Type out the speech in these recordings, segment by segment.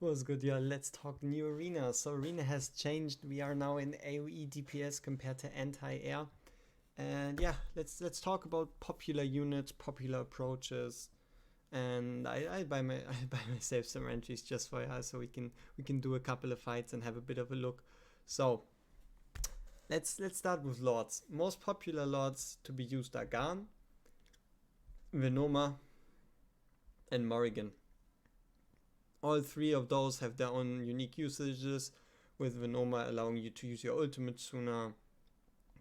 Was good, yeah. Let's talk new arena. So arena has changed. We are now in AOE DPS compared to anti-air. And yeah, let's talk about popular units, popular approaches. And I buy my I buy myself some entries just for us, so we can do a couple of fights and have a bit of a look. So let's start with lords. Most popular lords to be used are Garn, Venoma, and Morrigan. All three of those have their own unique usages, with Venoma allowing you to use your ultimate sooner,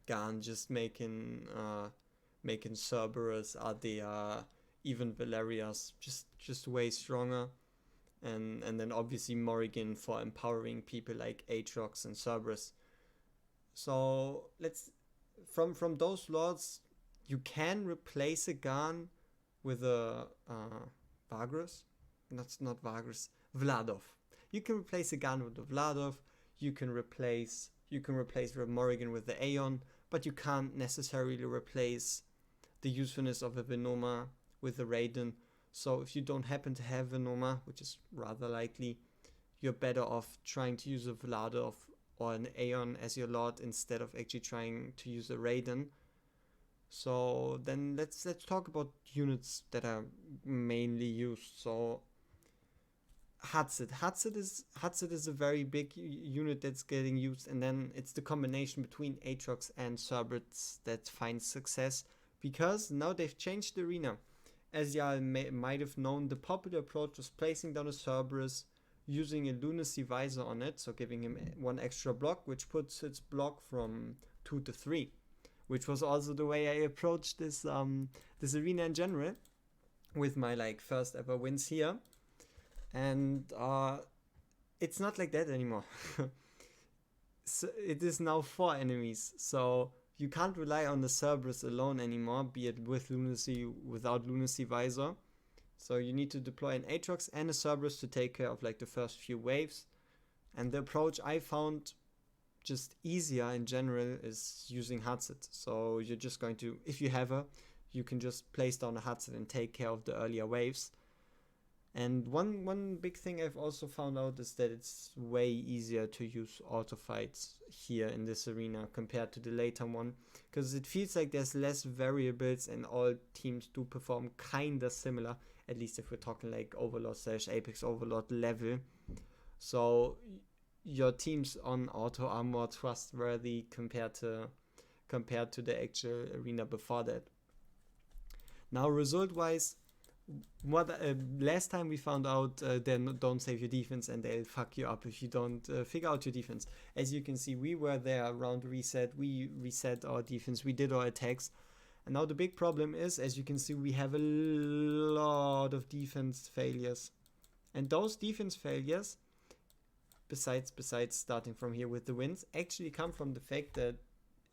Garn just making Cerberus, Ardea, even Valerias just way stronger. And then obviously Morrigan for empowering people like Aatrox and Cerberus. So let's from those lords, you can replace a Garn with a Vargas. That's not Vargas. Vladov. You can replace a Garn with a Vladov. You can replace Morrigan with the Aeon, but you can't necessarily replace the usefulness of a Venoma with a Raiden. So if you don't happen to have Venoma, which is rather likely, you're better off trying to use a Vladov or an Aeon as your lord instead of actually trying to use a Raiden. So then let's talk about units that are mainly used. So Hatsid is a very big unit that's getting used, and then it's the combination between Aatrox and Cerberus that finds success, because now they've changed the arena. As y'all might have known, the popular approach was placing down a Cerberus, using a Lunacy Visor on it, so giving him one extra block, which puts its block from 2 to 3, which was also the way I approached this arena in general, with my first ever wins here. And it's not like that anymore. So it is now 4 enemies, so you can't rely on the Cerberus alone anymore, be it with Lunacy, without Lunacy Visor. So you need to deploy an Aatrox and a Cerberus to take care of the first few waves. And the approach I found just easier in general is using Hatsid. So you're just going to, if you have her, you can just place down a Hatsid and take care of the earlier waves. And one big thing I've also found out is that it's way easier to use auto fights here in this arena compared to the later one, because it feels like there's less variables and all teams do perform kinda similar, at least if we're talking Overlord / Apex Overlord level. So your teams on auto are more trustworthy compared to the actual arena before that. Now, result wise, what last time we found out, then don't save your defense and they'll fuck you up if you don't figure out your defense. As you can see, we were there around reset, we reset our defense, we did our attacks, and now the big problem is, as you can see, we have a lot of defense failures. And those defense failures, besides starting from here with the wins, actually come from the fact that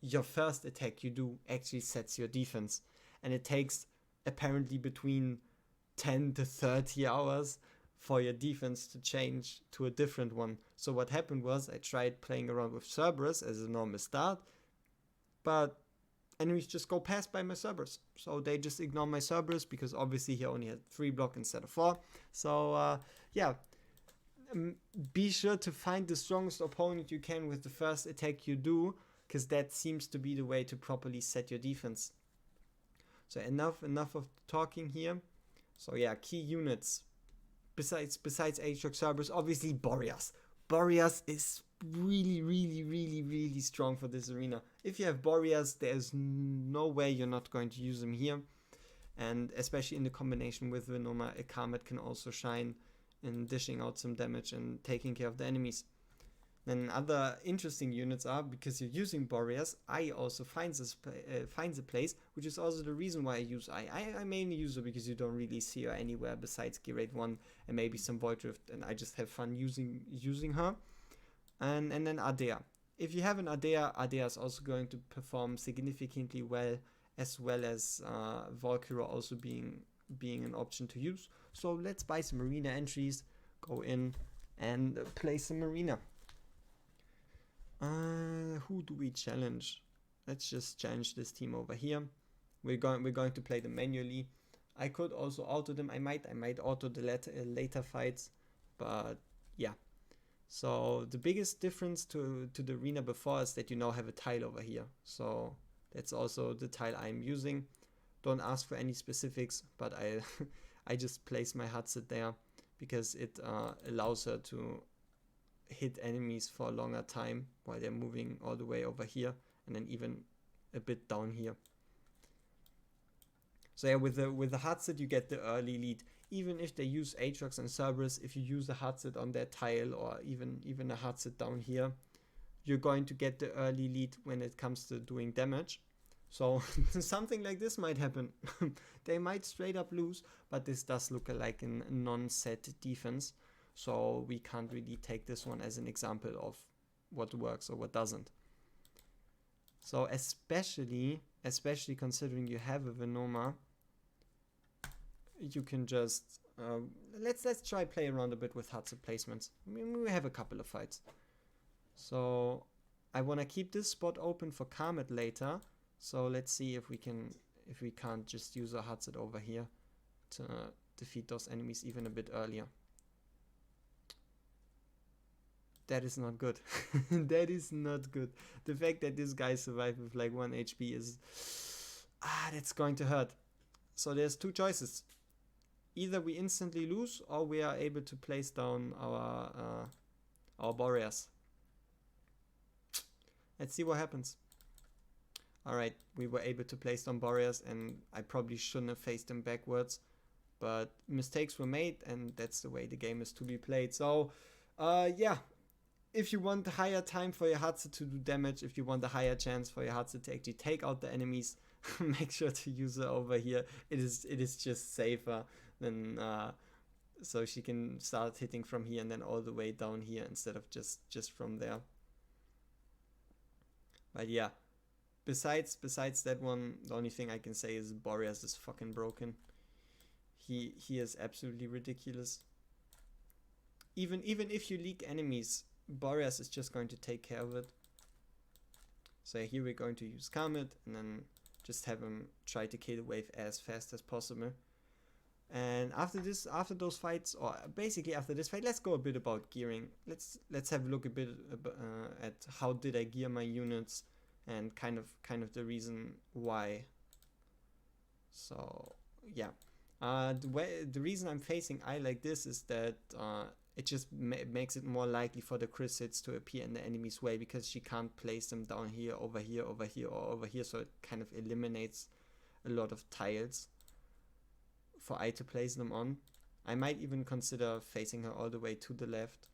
your first attack you do actually sets your defense, and it takes apparently between 10 to 30 hours for your defense to change to a different one. So what happened was, I tried playing around with Cerberus as a normal start, but enemies just go past by my Cerberus. So they just ignore my Cerberus, because obviously he only had 3 block instead of 4. So yeah, be sure to find the strongest opponent you can with the first attack you do, because that seems to be the way to properly set your defense. So enough of talking here. So yeah, key units. Besides Aatrox, Cerberus, obviously Boreas. Boreas is really strong for this arena. If you have Boreas, there's no way you're not going to use him here. And especially in the combination with Venoma, a Karmat can also shine in dishing out some damage and taking care of the enemies. Then other interesting units are, because you're using Boreas, I also finds a place, which is also the reason why I use I mainly use her because you don't really see her anywhere besides Gear 1 and maybe some Void Drift, and I just have fun using her. And then Ardea. If you have an Ardea, Ardea is also going to perform significantly well as Valkyra also being an option to use. So let's buy some arena entries, go in and play some arena. Who do we challenge? Let's just challenge this team over here. We're going to play them manually. I could also auto them. I might auto the later fights, but yeah. So the biggest difference to the arena before is that you now have a tile over here. So that's also the tile I'm using. Don't ask for any specifics, but I I just place my Hatset there because it allows her to hit enemies for a longer time while they're moving all the way over here and then even a bit down here. So yeah, with the Hatset you get the early lead. Even if they use Aatrox and Cerberus, if you use a Hatset on that tile or even a Hatset down here, you're going to get the early lead when it comes to doing damage. So something like this might happen. They might straight up lose, but this does look like a non-set defense. So we can't really take this one as an example of what works or what doesn't. So especially considering you have a Venoma, you can just let's try play around a bit with Hatset placements. I mean, we have a couple of fights. So I want to keep this spot open for Karmet later. So let's see if we can't just use a Hatset over here to defeat those enemies even a bit earlier. That is not good. That is not good. The fact that this guy survived with like 1 HP is that's going to hurt. So there's two choices. Either we instantly lose or we are able to place down our Boreas. Let's see what happens. Alright, we were able to place down Boreas and I probably shouldn't have faced him backwards. But mistakes were made and that's the way the game is to be played. So, yeah. If you want a higher time for your Hatset to do damage, if you want a higher chance for your Hatset to actually take out the enemies, make sure to use her over here. It is just safer than so she can start hitting from here and then all the way down here instead of just from there. But yeah, besides that one, the only thing I can say is Boreas is fucking broken. He is absolutely ridiculous. Even if you leak enemies, Boreas is just going to take care of it. So here we're going to use Karmet and then just have him try to kill the wave as fast as possible. And after those fights, or basically after this fight, let's go a bit about gearing. Let's have a look a bit at how did I gear my units and kind of the reason why. So yeah, the reason I'm facing I like this is that it just makes it more likely for the crit hits to appear in the enemy's way because she can't place them down here, over here, over here, or over here. So it kind of eliminates a lot of tiles for I to place them on. I might even consider facing her all the way to the left,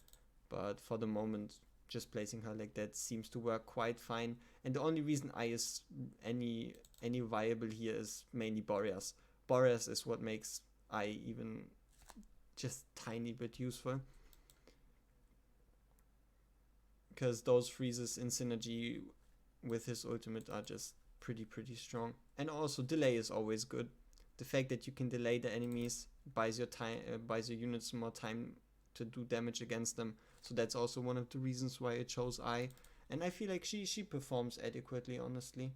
but for the moment, just placing her like that seems to work quite fine. And the only reason I is any viable here is mainly Boreas. Boreas is what makes I even just tiny bit useful, because those freezes in synergy with his ultimate are just pretty strong. And also delay is always good. The fact that you can delay the enemies buys your units more time to do damage against them. So that's also one of the reasons why I chose I. And I feel like she performs adequately, honestly.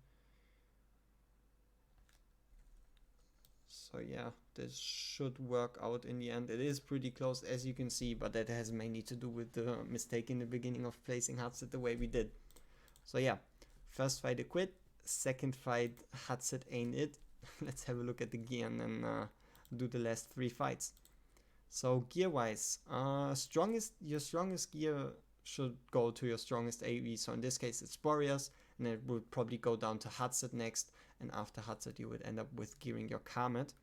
So yeah, this should work out in the end. It is pretty close as you can see, but that has mainly to do with the mistake in the beginning of placing Hatset the way we did. So yeah, first fight a quit, second fight Hatset ain't it. Let's have a look at the gear and then do the last 3 fights. So gear wise, your strongest gear should go to your strongest AOE. So in this case it's Boreas, and it would probably go down to Hatset next, and after Hatset you would end up with gearing your Karmet.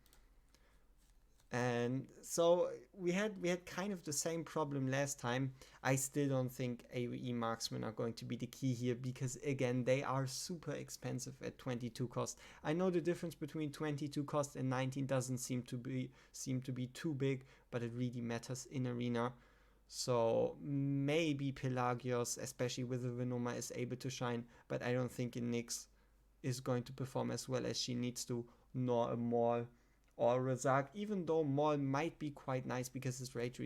And so we had kind of the same problem last time. I still don't think AOE marksmen are going to be the key here, because again they are super expensive at 22 cost. I know the difference between 22 cost and 19 doesn't seem to be too big, but it really matters in arena. So maybe Pelagios, especially with the Venoma, is able to shine, but I don't think Nyx is going to perform as well as she needs to, nor a Maul or Razak, even though Maul might be quite nice because his rage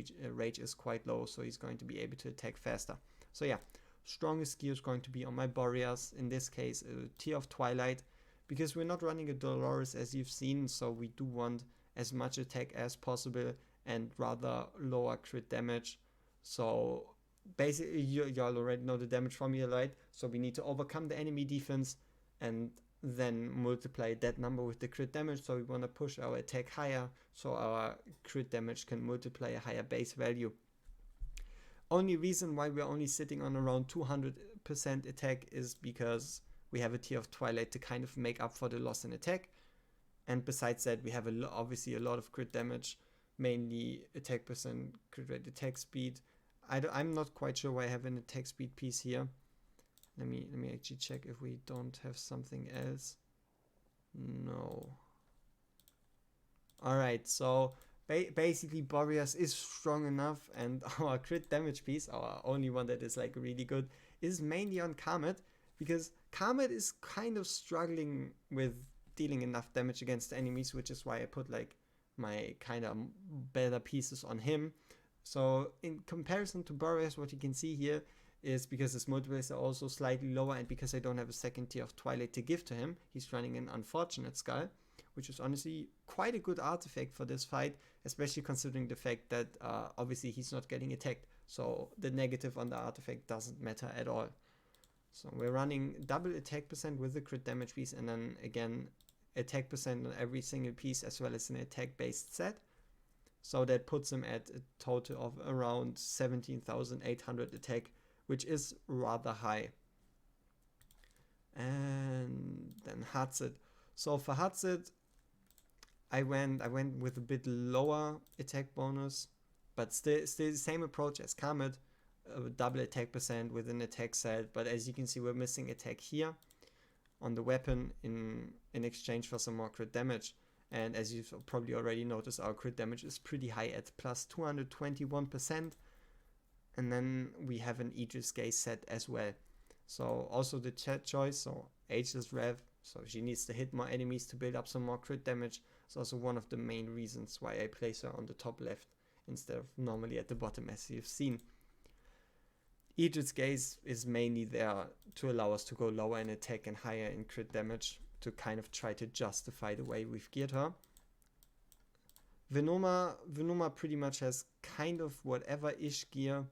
is quite low, so he's going to be able to attack faster. So yeah, strongest gear is going to be on my Boreas, in this case a Tear of Twilight, because we're not running a Dolores as you've seen, so we do want as much attack as possible and rather lower crit damage. So basically, you already know the damage formula, right? So we need to overcome the enemy defense and then multiply that number with the crit damage. So we want to push our attack higher so our crit damage can multiply a higher base value. Only reason why we're only sitting on around 200% attack is because we have a Tear of Twilight to kind of make up for the loss in attack. And besides that, we have obviously a lot of crit damage, mainly attack percent, crit rate, attack speed. I'm not quite sure why I have an attack speed piece here. Let me actually check if we don't have something else. No. Alright, so basically Boreas is strong enough, and our crit damage piece, our only one that is like really good, is mainly on Karmet, because Karmet is kind of struggling with dealing enough damage against enemies, which is why I put like my kind of better pieces on him. So in comparison to Boreas, what you can see here is because his multiples are also slightly lower, and because I don't have a second Tear of Twilight to give to him, he's running an Unfortunate Skull, which is honestly quite a good artifact for this fight, especially considering the fact that obviously he's not getting attacked, so the negative on the artifact doesn't matter at all. So we're running double attack percent with the crit damage piece, and then again attack percent on every single piece as well as an attack based set. So that puts him at a total of around 17,800 attack, which is rather high. And then Hatsid. So for Hatsid, I went with a bit lower attack bonus, but still the same approach as Karmet, double attack percent with an attack set. But as you can see, we're missing attack here on the weapon in exchange for some more crit damage. And as you've probably already noticed, our crit damage is pretty high at plus 221%. And then we have an Aegis Gaze set as well. So also the chat choice, so Aegis Rev, so she needs to hit more enemies to build up some more crit damage. It's also one of the main reasons why I place her on the top left instead of normally at the bottom, as you've seen. Aegis Gaze is mainly there to allow us to go lower in attack and higher in crit damage, to kind of try to justify the way we've geared her. Venoma pretty much has kind of whatever-ish gear.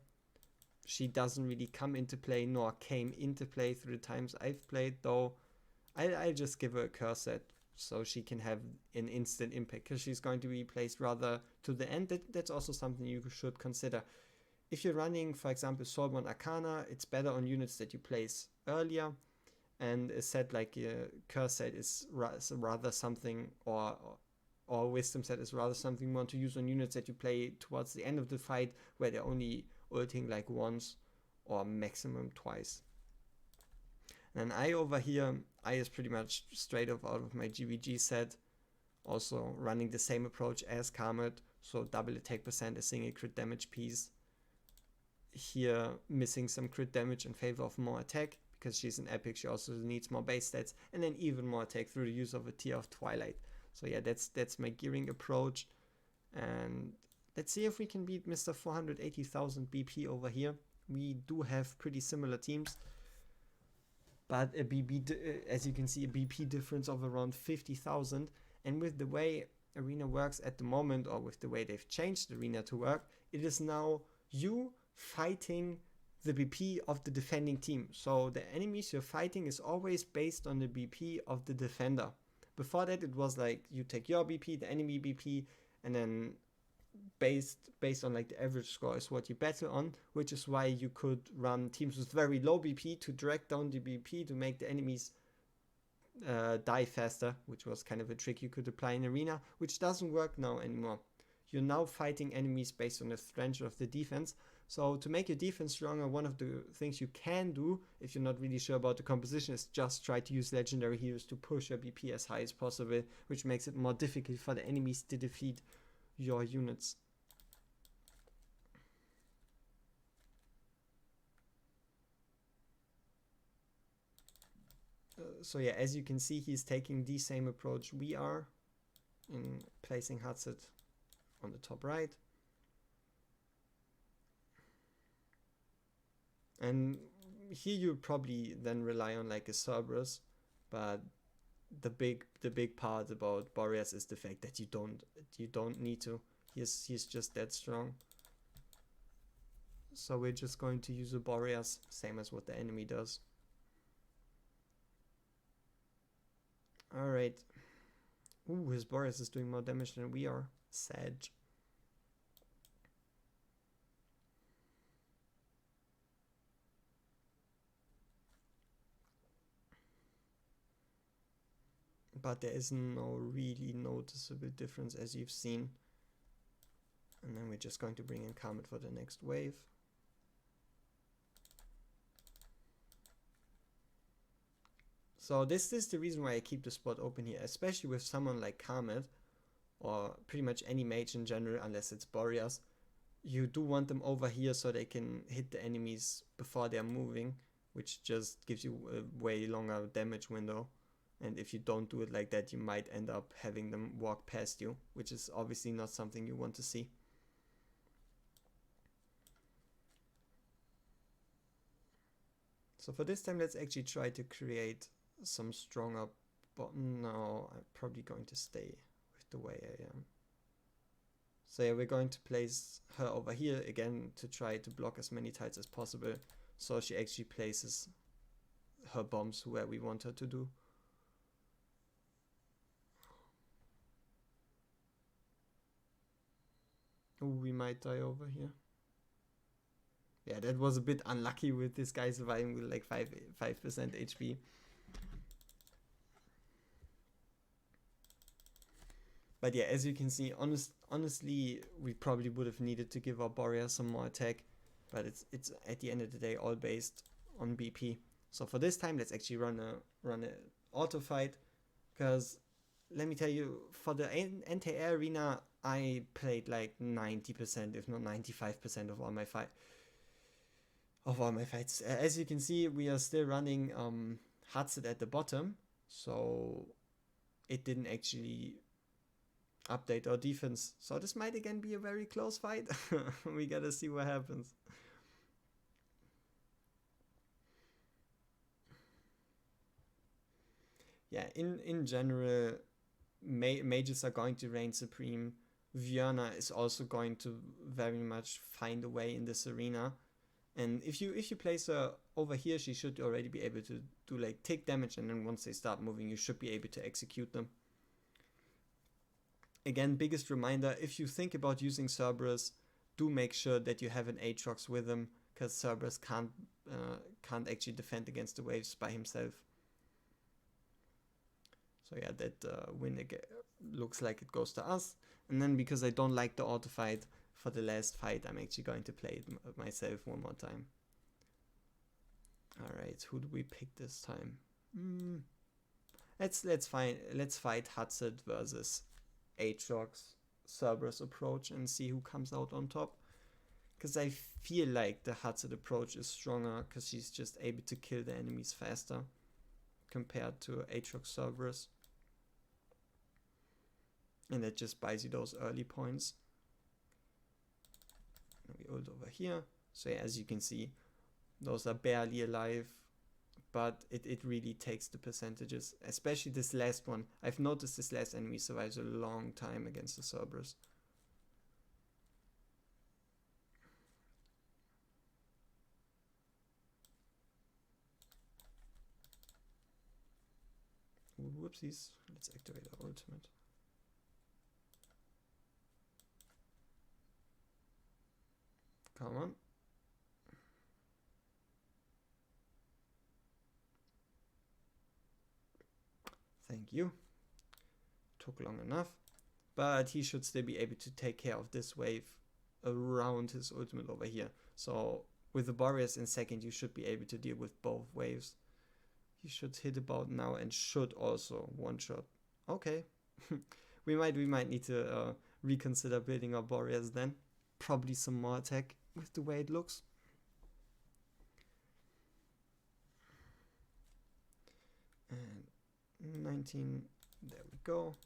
She doesn't really come into play, nor came into play through the times I've played, though I'll just give her a curse set so she can have an instant impact, because she's going to be placed rather to the end. That's also something you should consider. If you're running, for example, Soulborn Arcana, it's better on units that you place earlier, and a set like a curse set is rather something, or wisdom set is rather something you want to use on units that you play towards the end of the fight, where they're only ulting like once or maximum twice. And I over here, I is pretty much straight off out of my GVG set, also running the same approach as Karmet, so double attack percent, a single crit damage piece. Here missing some crit damage in favor of more attack, because she's an epic, she also needs more base stats, and then even more attack through the use of a Tear of Twilight. So yeah, that's my gearing approach. And let's see if we can beat Mr. 480,000 BP over here. We do have pretty similar teams, but a as you can see, a BP difference of around 50,000. And with the way Arena works at the moment, or with the way they've changed Arena to work, it is now you fighting the BP of the defending team. So the enemies you're fighting is always based on the BP of the defender. Before that, it was like you take your BP, the enemy BP, and then based on like the average score is what you battle on, which is why you could run teams with very low BP to drag down the BP to make the enemies die faster, which was kind of a trick you could apply in Arena, which doesn't work now anymore. You're now fighting enemies based on the strength of the defense. So to make your defense stronger, one of the things you can do, if you're not really sure about the composition, is just try to use legendary heroes to push your BP as high as possible, which makes it more difficult for the enemies to defeat your units. So yeah, as you can see, he's taking the same approach we are in placing Hatsid on the top right. And here you probably then rely on like a Cerberus, but the big part about Boreas is the fact that you don't need to. He's just that strong. So we're just going to use a Boreas, same as what the enemy does. Alright. Ooh, his Boreas is doing more damage than we are. Sad. But there is no really noticeable difference, as you've seen. And then we're just going to bring in Comet for the next wave. So this is the reason why I keep the spot open here, especially with someone like Comet, or pretty much any mage in general, unless it's Boreas. You do want them over here so they can hit the enemies before they're moving, which just gives you a way longer damage window. And if you don't do it like that, you might end up having them walk past you, which is obviously not something you want to see. So for this time, let's actually try to create some stronger, but no, I'm probably going to stay with the way I am. So yeah, we're going to place her over here again to try to block as many tiles as possible, so she actually places her bombs where we want her to do. Oh, we might die over here. Yeah, that was a bit unlucky with this guy surviving with like 5% HP. But yeah, as you can see, honestly, we probably would have needed to give our Boreas some more attack. But it's at the end of the day all based on BP. So for this time, let's actually run a auto fight, because let me tell you, for the anti-air arena, I played like 90%, if not 95% of all my fights. As you can see, we are still running Hudson at the bottom, so it didn't actually update our defense. So this might again be a very close fight. We gotta see what happens. Yeah, in general, mages are going to reign supreme. Viana is also going to very much find a way in this arena. And if you place her over here, she should already be able to do like tick damage, and then once they start moving, you should be able to execute them. Again, biggest reminder, if you think about using Cerberus, do make sure that you have an Aatrox with him, because Cerberus can't actually defend against the waves by himself. So yeah, that win again looks like it goes to us. And then because I don't like the auto fight for the last fight, I'm actually going to play it myself one more time. Alright, who do we pick this time? Let's fight Hudson versus Aatrox Cerberus approach and see who comes out on top. Because I feel like the Hudson approach is stronger, because she's just able to kill the enemies faster compared to Aatrox Cerberus. And that just buys you those early points. And we ult over here. So yeah, as you can see, those are barely alive, but it really takes the percentages. Especially this last one. I've noticed this last enemy survives a long time against the Cerberus. Whoopsies. Let's activate our ultimate. Come on. Thank you. Took long enough. But he should still be able to take care of this wave around his ultimate over here. So with the Boreas in second, you should be able to deal with both waves. He should hit about now and should also one-shot. Okay. we might need to reconsider building our Boreas then. Probably some more attack with the way it looks. And 19, there we go.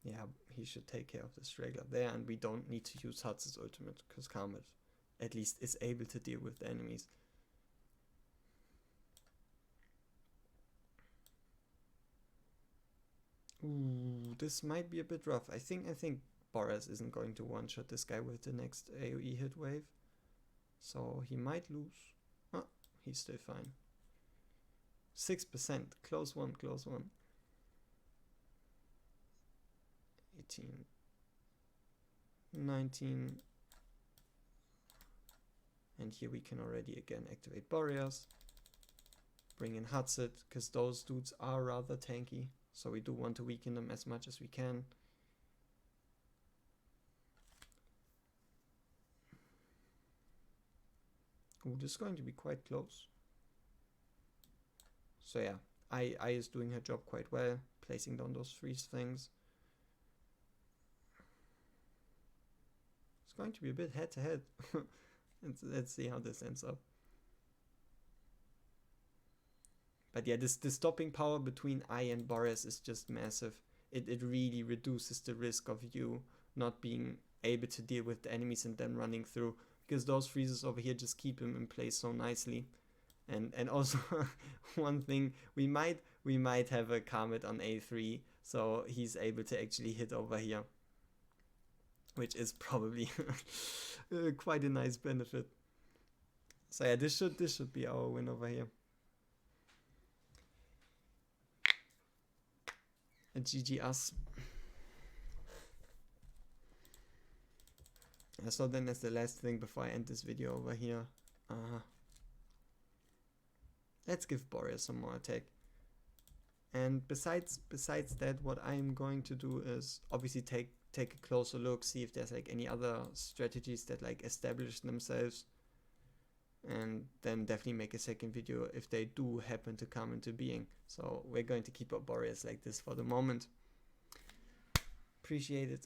Yeah, he should take care of the straggler there, and we don't need to use Hudson's ultimate, because Comet at least is able to deal with the enemies. Ooh, this might be a bit rough. I think Boris isn't going to one-shot this guy with the next AOE hit wave. So he might lose. Oh, he's still fine. 6%. Close one, close one. 18. 19. And here we can already again activate Boreas. Bring in Hatsit, because those dudes are rather tanky. So we do want to weaken them as much as we can. Ooh, this is going to be quite close. So yeah, I is doing her job quite well, placing down those freeze things. It's going to be a bit head to head. Let's see how this ends up. But yeah, the stopping power between I and Boris is just massive. It really reduces the risk of you not being able to deal with the enemies and then running through, because those freezes over here just keep him in place so nicely. And also one thing, we might have a Karmet on A3, so he's able to actually hit over here, which is probably quite a nice benefit. So yeah, this should be our win over here. A GG us. So then as the last thing before I end this video over here, let's give Boreas some more attack. And besides that, what I'm going to do is obviously take a closer look, see if there's like any other strategies that like establish themselves, and then definitely make a second video if they do happen to come into being. So we're going to keep up Boreas like this for the moment. Appreciate it.